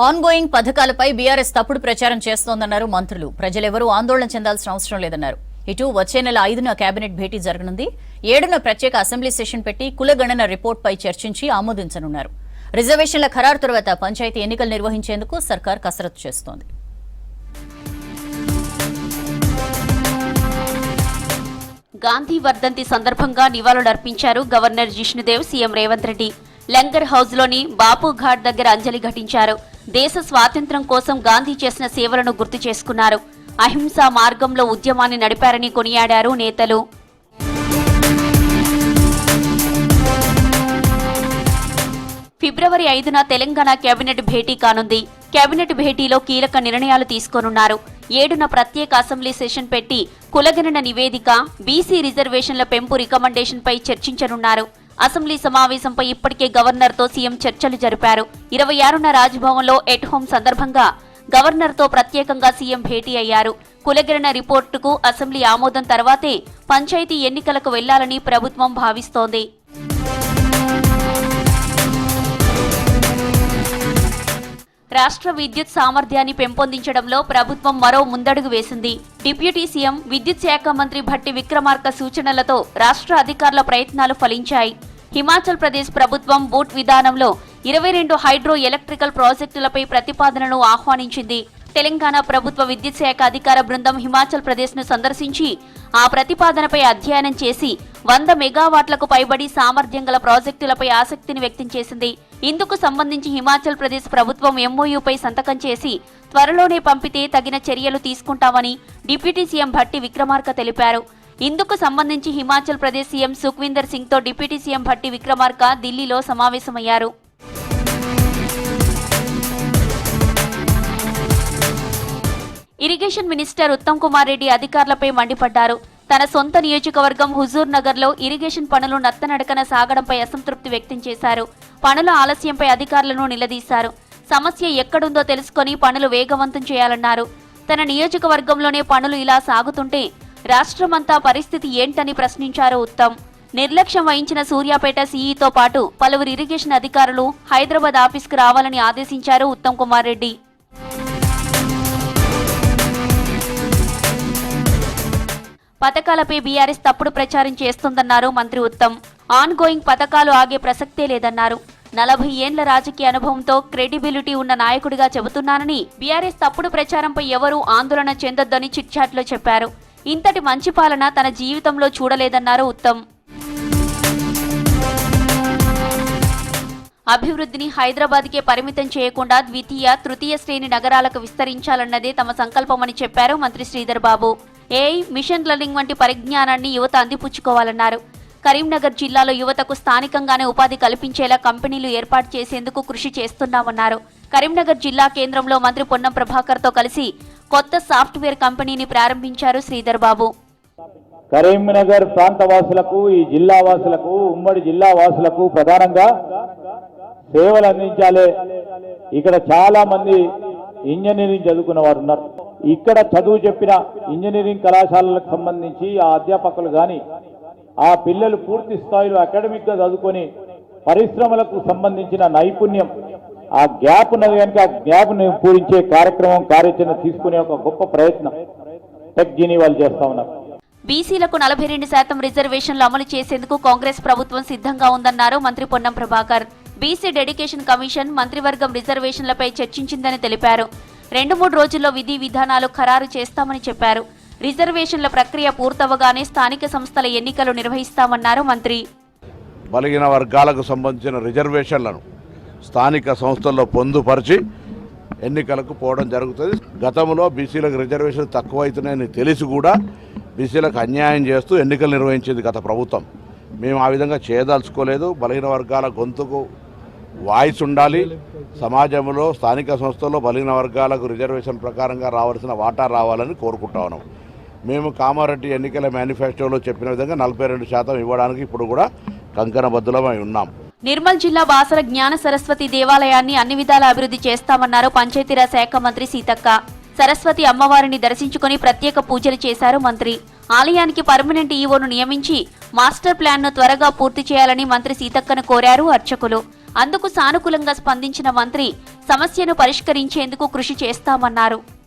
Ongoing పథకాలపై BRS తప్పుడు ప్రచారం చేస్తోందన్నారు మంత్రులు. ప్రజలెవరూ ఆందోళన చెందాల్సిన అవసరం లేదన్నారు. ఇటు వచ్చే నెల 5న కేబినెట్ భేటీ జరగనుంది. 7న ప్రత్యేక అసెంబ్లీ సెషన్ పెట్టి కులగణన రిపోర్టుపై చర్చించి ఆమోదించనున్నారు. రిజర్వేషన్ల ఖరారు తర్వాత పంచాయతీ ఎన్నికలు నిర్వహించేందుకు సర్కార్ కసరత్తు చేస్తోంది. గాంధీ వర్ధంతి సందర్భంగా నివాళులర్పించారు governor Jishnu Dev. CM Revanth Reddy langar house లోని బాపు ఘాట్ దగ్గర అంజలి ఘటించారు. దేశ స్వాతంత్ర్యం కోసం గాంధీ చేసిన సేవలను గుర్తు చేసుకున్నారు. అహింసా మార్గంలో ఉద్యమాన్ని నడిపారని కొనియాడారు నేతలు. ఫిబ్రవరి 5న తెలంగాణ కేబినెట్ భేటీ కానుంది. కేబినెట్ భేటీలో కీలక నిర్ణయాలు తీసుకోనున్నారు. 7న ప్రత్యేక అసెంబ్లీ సెషన్ పెట్టి కులగణన నివేదిక, బీసీ రిజర్వేషన్ల పెంపు రికమెండేషన్పై చర్చించనున్నారు. అసెంబ్లీ సమావేశంపై ఇప్పటికే గవర్నర్తో సీఎం చర్చలు జరిపారు. 26న రాజ్భవన్లో ఎట్ హోం సందర్భంగా గవర్నర్తో ప్రత్యేకంగా సీఎం భేటీ అయ్యారు. కులగణన రిపోర్టుకు అసెంబ్లీ ఆమోదం తర్వాతే పంచాయతీ ఎన్నికలకు వెళ్లాలని ప్రభుత్వం భావిస్తోంది. రాష్ట్ర విద్యుత్ సామర్థ్యాన్ని పెంపొందించడంలో ప్రభుత్వం మరో ముందడుగు వేసింది. డిప్యూటీ సీఎం, విద్యుత్ శాఖ మంత్రి భట్టి విక్రమార్క సూచనలతో రాష్ట్ర అధికారుల ప్రయత్నాలు ఫలించాయి. హిమాచల్ ప్రదేశ్ ప్రభుత్వం బూట్ విధానంలో 22 హైడ్రో ఎలక్ట్రికల్ ప్రాజెక్టులపై ప్రతిపాదనను ఆహ్వానించింది. తెలంగాణ ప్రభుత్వ విద్యుత్ శాఖ అధికార బృందం హిమాచల్ ప్రదేశ్ ను సందర్శించి ఆ ప్రతిపాదనపై అధ్యయనం చేసి 100 మెగావాట్లకు పైబడి సామర్థ్యం గల ప్రాజెక్టులపై ఆసక్తిని వ్యక్తం చేసింది. ఇందుకు సంబంధించి హిమాచల్ ప్రదేశ్ ప్రభుత్వం ఎంఓయూపై సంతకం చేసి త్వరలోనే పంపితే తగిన చర్యలు తీసుకుంటామని డిప్యూటీ సీఎం భట్టి విక్రమార్క తెలిపారు. ఇందుకు సంబంధించి హిమాచల్ ప్రదేశ్ సీఎం సుఖ్వీందర్ సింగ్ తో డిప్యూటీ సీఎం భట్టి విక్రమార్క ఢిల్లీలో సమావేశమయ్యారు. ఇరిగేషన్ మినిస్టర్ ఉత్తమ్ కుమార్ రెడ్డి అధికారులపై మండిపడ్డారు. తన సొంత నియోజకవర్గం హుజూర్ నగర్ లో ఇరిగేషన్ పనులు నత్తనడకన సాగడంపై అసంతృప్తి వ్యక్తం చేశారు. పనుల ఆలస్యంపై అధికారులను నిలదీశారు. సమస్య ఎక్కడుందో తెలుసుకుని పనులు వేగవంతం చేయాలన్నారు. తన నియోజకవర్గంలోనే పనులు ఇలా సాగుతుంటే రాష్ట్రమంతా పరిస్థితి ఏంటని ప్రశ్నించారు ఉత్తమ్. నిర్లక్ష్యం వహించిన సూర్యాపేట సీఈతో పాటు పలువురు ఇరిగేషన్ అధికారులు హైదరాబాద్ ఆఫీస్కు రావాలని ఆదేశించారు ఉత్తమ్ కుమార్ రెడ్డి. పథకాలపై బీఆర్ఎస్ తప్పుడు ప్రచారం చేస్తోందన్నారు మంత్రి ఉత్తమ్. ఆన్ గోయింగ్ పథకాలు ఆగే ప్రసక్తే లేదన్నారు. 40 ఏండ్ల రాజకీయ అనుభవంతో క్రెడిబిలిటీ ఉన్న నాయకుడిగా చెబుతున్నానని, బీఆర్ఎస్ తప్పుడు ప్రచారంపై ఎవరూ ఆందోళన చెందొద్దని చిట్చాట్లో చెప్పారు. ఇంతటి మంచి పాలన తన జీవితంలో చూడలేదన్నారు ఉత్తమ్. అభివృద్ధిని హైదరాబాద్కే పరిమితం చేయకుండా ద్వితీయ, తృతీయ శ్రేణి నగరాలకు విస్తరించాలన్నదే తమ సంకల్పమని చెప్పారు మంత్రి Sridhar Babu. AI, machine learning వంటి పరిజ్ఞానాన్ని యువత అందిపుచ్చుకోవాలన్నారు. కరీంనగర్ జిల్లాలో యువతకు స్థానికంగానే ఉపాధి కల్పించేలా కంపెనీలు ఏర్పాటు చేసేందుకు కృషి చేస్తున్నామన్నారు. కరీంనగర్ జిల్లా కేంద్రంలో మంత్రి పొన్నం ప్రభాకర్ తో కలిసి కొత్త సాఫ్ట్వేర్ కంపెనీని ప్రారంభించారు శ్రీధర్ బాబు. కరీంనగర్ ప్రాంత వాసులకు, ఈ జిల్లా వాసులకు, ఉమ్మడి జిల్లా వాసులకు ప్రధానంగా సేవలు అందించాలి. ఇక్కడ చాలా మంది ఇంజనీరింగ్ చదువుకున్న వారు ఉన్నారు. ఇక్కడ చదువు చెప్పిన ఇంజనీరింగ్ కళాశాలలకు సంబంధించి ఆ అధ్యాపకులు కానీ, ఆ పిల్లలు పూర్తి స్థాయిలో అకాడమిక్ గా చదువుకొని పరిశ్రమలకు సంబంధించిన నైపుణ్యం, ఆ గ్యాప్ ఉన్నది కనుక ఆ గ్యాప్ ని పూరించే కార్యక్రమం, కార్యాచరణ తీసుకునే ఒక గొప్ప ప్రయత్నం టెక్ జిని వాళ్ళు చేస్తా ఉన్నారు. బీసీలకు 42% రిజర్వేషన్లు అమలు చేసేందుకు కాంగ్రెస్ ప్రభుత్వం సిద్ధంగా ఉందన్నారు మంత్రి Ponnam Prabhakar. BC dedication commission మంత్రివర్గం రిజర్వేషన్లపై చర్చించిందని తెలిపారు. 2-3 రోజుల్లో విధి విధానాలు ఖరారు చేస్తామని చెప్పారు. రిజర్వేషన్ల ప్రక్రియ పూర్తవగానే స్థానిక సంస్థల ఎన్నికలు నిర్వహిస్తామన్నారు మంత్రి. బలహీన వర్గాలకు సంబంధించిన రిజర్వేషన్లను స్థానిక సంస్థల్లో పొందుపరిచి ఎన్నికలకు పోవడం జరుగుతుంది. గతంలో బీసీలకు రిజర్వేషన్ తక్కువైతున్నాయని తెలిసి కూడా బీసీలకు అన్యాయం చేస్తూ ఎన్నికలు నిర్వహించింది గత ప్రభుత్వం. మేము ఆ విధంగా చేయదలుచుకోలేదు. బలహీన వర్గాల గొంతుకు వాయిస్ ఉండాలి. సమాజంలో స్థానిక సంస్థల్లో బలహీన వర్గాలకు రిజర్వేషన్ ప్రకారంగా రావాల్సిన వాటా రావాలని కోరుకుంటా ఉన్నాం. మేము కామారెడ్డి ఎన్నికల మేనిఫెస్టోలో చెప్పిన విధంగా 42% ఇవ్వడానికి ఇప్పుడు కూడా కంకణబద్ధులమై ఉన్నాం. నిర్మల్ జిల్లా బాసర జ్ఞాన సరస్వతి దేవాలయాన్ని అన్ని విధాల అభివృద్ధి చేస్తామన్నారు పంచాయతీరాజ్ శాఖ మంత్రి సీతక్క. సరస్వతి అమ్మవారిని దర్శించుకుని ప్రత్యేక పూజలు చేశారు మంత్రి. ఆలయానికి పర్మనెంట్ ఈవోను నియమించి మాస్టర్ ప్లాన్ ను త్వరగా పూర్తి చేయాలని మంత్రి సీతక్కను కోరారు అర్చకులు. అందుకు సానుకూలంగా స్పందించిన మంత్రి సమస్యను పరిష్కరించేందుకు కృషి చేస్తామన్నారు.